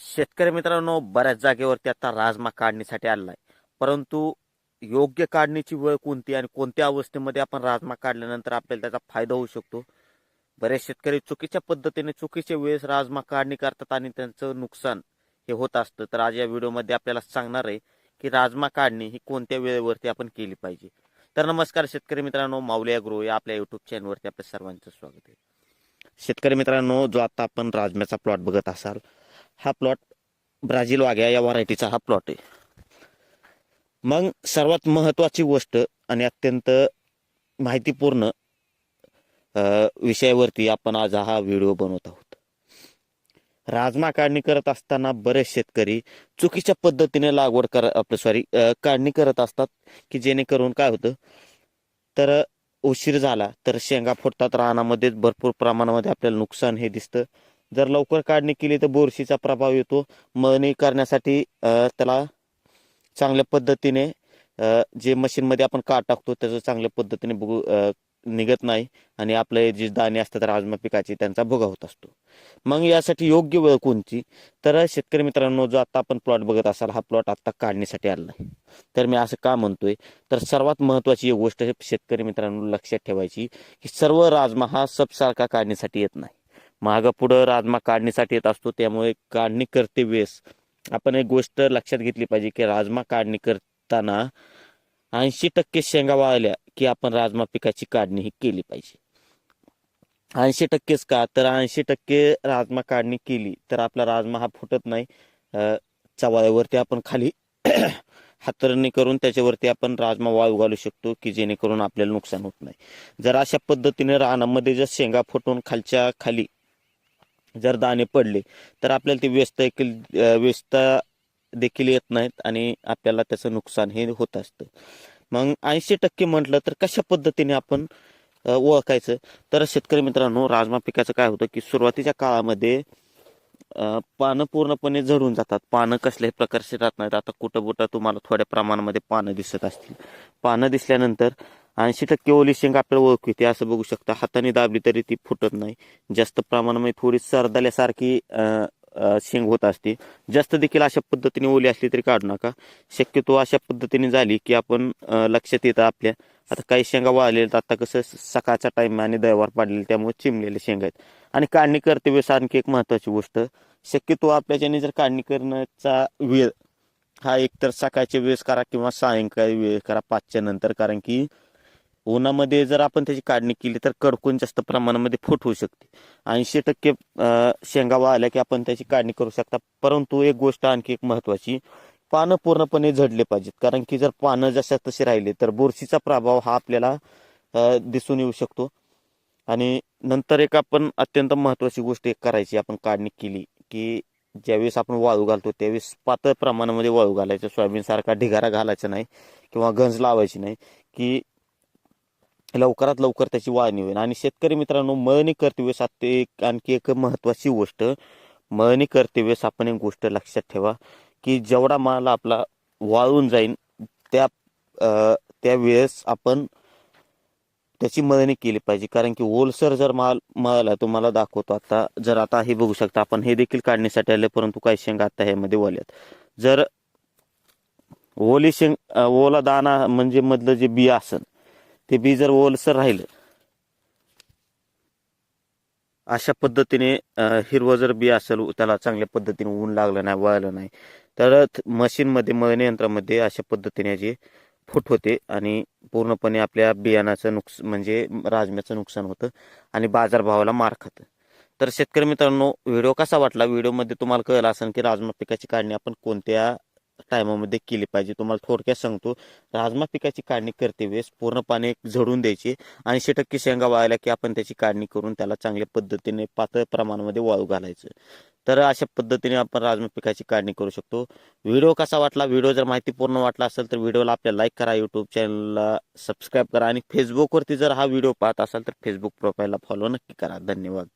शेतकरी मित्रांनो, बऱ्याच जागेवरती आता राजमा काढणीसाठी आलेला आहे. परंतु योग्य काढणीची वेळ कोणती आणि कोणत्या अवस्थेमध्ये आपण राजमा काढल्यानंतर आपल्याला त्याचा फायदा होऊ शकतो. बरेच शेतकरी चुकीच्या पद्धतीने चुकीच्या वेळेस राजमा काढणी करतात आणि त्यांचं नुकसान हे होत असतं. तर आज या व्हिडिओमध्ये आपल्याला सांगणार आहे की राजमा काढणी ही कोणत्या वेळेवरती आपण केली पाहिजे. तर नमस्कार शेतकरी मित्रांनो, माऊली ॲग्रो या आपल्या युट्यूब चॅनलवरती आपल्या सर्वांचं स्वागत आहे. शेतकरी मित्रांनो, जो आता आपण राजम्याचा प्लॉट बघत असाल, हा प्लॉट ब्राझील वाघ्या या व्हरायटीचा हा प्लॉट आहे. मग सर्वात महत्वाची गोष्ट आणि अत्यंत माहितीपूर्ण विषयावरती आपण आज हा व्हिडिओ बनवत आहोत. राजमा काढणी करत असताना बरेच शेतकरी चुकीच्या पद्धतीने काढणी करत असतात की जेणेकरून काय होतं, तर उशीर झाला तर शेंगा फुटतात, रानामध्ये भरपूर प्रमाणामध्ये आपल्याला नुकसान हे दिसतं. जर लवकर काढणी केली तर बुरशीचा प्रभाव येतो. मळणी करण्यासाठी त्याला चांगल्या पद्धतीने जे मशीनमध्ये आपण काढ टाकतो त्याचं चांगल्या पद्धतीने निघत नाही आणि आपले जे दाणे असतात राजमा पिकाचे त्यांचा भुगा होत असतो. मग यासाठी योग्य वेळ कोणती? तर शेतकरी मित्रांनो, जो आता आपण प्लॉट बघत असाल, हा प्लॉट आता काढणीसाठी आला आहे. तर मी असं का म्हणतोय, तर सर्वात महत्वाची एक गोष्ट शेतकरी मित्रांनो लक्षात ठेवायची की सर्व राजमा हा सबसारखा काढणीसाठी येत नाही. मागं पुढं राजमा काढणीसाठी येत असतो. त्यामुळे काढणी करते वेळेस आपण एक गोष्ट लक्षात घेतली पाहिजे की राजमा काढणी करताना 80% शेंगा वाळल्या की आपण राजमा पिकाची काढणी ही केली पाहिजे. 80%च का? तर 80% राजमा काढणी केली तर आपला राजमा हा फुटत नाही. चवाळ्यावरती आपण खाली हातरणी करून त्याच्यावरती आपण राजमा वाळू घालू शकतो की जेणेकरून आपल्याला नुकसान होत नाही. जर अशा पद्धतीने रानामध्ये जर शेंगा फुटून खालच्या खाली जर दाणे पडले तर आपल्याला ते वेचता देखील येत नाहीत आणि आपल्याला त्याचं नुकसान हे होत असतं. मग 80% म्हटलं तर कशा पद्धतीने आपण ओळखायचं? तर शेतकरी मित्रांनो, राजमा पिकाचं काय होतं की सुरुवातीच्या काळामध्ये पानं पूर्णपणे झडून जातात. पानं कसल्याही प्रकारचे राहत नाहीत. आता कुठं तुम्हाला थोड्या प्रमाणामध्ये पानं दिसत असतील. पानं दिसल्यानंतर 80% ओली शेंग आपल्याला ओळखू येते. असं बघू शकता, हाताने दाबली तरी ती फुटत नाही. जास्त प्रमाणामध्ये थोडी सरदल्यासारखी शेंग होत असते. जास्त देखील अशा पद्धतीने ओली असली तरी काढू नका. शक्यतो अशा पद्धतीने झाली की आपण लक्षात येतं आपल्या, आता काही शेंगा वाळलेल्या, आता कसं सकाळचा टाइम आणि दह्यावर पाडलेले त्यामुळे चिमलेले शेंगा आहेत. आणि काढणी करते वेळेस आणखी एक महत्वाची गोष्ट, शक्यतो आपल्याच्याने जर काढणी करण्याचा वेळ हा एकतर सकाळच्या वेळेस करा किंवा सायंकाळी वेळ करा 5च्या नंतर. कारण की उन्हामध्ये जर आपण त्याची काढणी केली तर कडकून जास्त प्रमाणामध्ये फूट होऊ शकते. 80% शेंगा वाळल्या की आपण त्याची काढणी करू शकता. परंतु एक गोष्ट आणखी एक महत्वाची, पानं पूर्णपणे झडले पाहिजेत. कारण की जर पानं जशा तसे राहिले तर बुरशीचा प्रभाव हा आपल्याला दिसून येऊ शकतो. आणि नंतर एक आपण अत्यंत महत्वाची गोष्ट एक करायची, आपण काढणी केली की ज्यावेळेस आपण वाळू घालतो त्यावेळेस पातळ प्रमाणामध्ये वाळू घालायचं. सोयाबीन सारखा ढिगारा घालायचा नाही किंवा गंज लावायची नाही की लवकरात लवकर त्याची वाळणी होईल. आणि शेतकरी मित्रांनो, मळणी करते वेळेस आणखी एक महत्वाची गोष्ट, मळणी करते वेळेस आपण एक गोष्ट लक्षात ठेवा की जेवढा माल आपला वाळून जाईल त्या वेळेस आपण त्याची मळणी केली पाहिजे. कारण की ओलसर जर माल मळाला, तुम्हाला दाखवतो आता, जर आता हे बघू शकता आपण, हे देखील काढण्यासाठी आले परंतु काही शेंगा आता ह्यामध्ये ओल्यात. जर ओला दाना म्हणजे मधलं जे बी असेल ते बी जर ओलसर राहिलं, अशा पद्धतीने हिरवं जर बी असेल, त्याला चांगल्या पद्धतीने ऊन लागलं नाही, वळलं नाही, तर मशीनमध्ये मळणी यंत्रामध्ये अशा पद्धतीने याची फूट होते आणि पूर्णपणे आपल्या बियाणाचं म्हणजे राजम्याचं नुकसान होतं आणि बाजारभावाला मार खातं. तर शेतकरी मित्रांनो, व्हिडिओ कसा वाटला? व्हिडिओमध्ये तुम्हाला कळलं असेल की राजमा पिकाची काढणी आपण कोणत्या टायमामध्ये केली पाहिजे. तुम्हाला थोडक्यात सांगतो, राजमा पिकाची काढणी करते वेळेस पूर्णपणे झडून द्यायची. 80% शेंगा वाळल्या की आपण त्याची काढणी करून त्याला चांगल्या पद्धतीने पातळ प्रमाणामध्ये वाळू घालायचं. तर अशा पद्धतीने आपण राजमा पिकाची काढणी करू शकतो. व्हिडिओ कसा वाटला? व्हिडिओ जर माहितीपूर्ण वाटला असेल तर व्हिडिओला आपल्या लाईक करा, युट्यूब चॅनलला सबस्क्राईब करा आणि फेसबुकवरती जर हा व्हिडिओ पाहत असाल तर फेसबुक प्रोफाईलला फॉलो नक्की करा. धन्यवाद.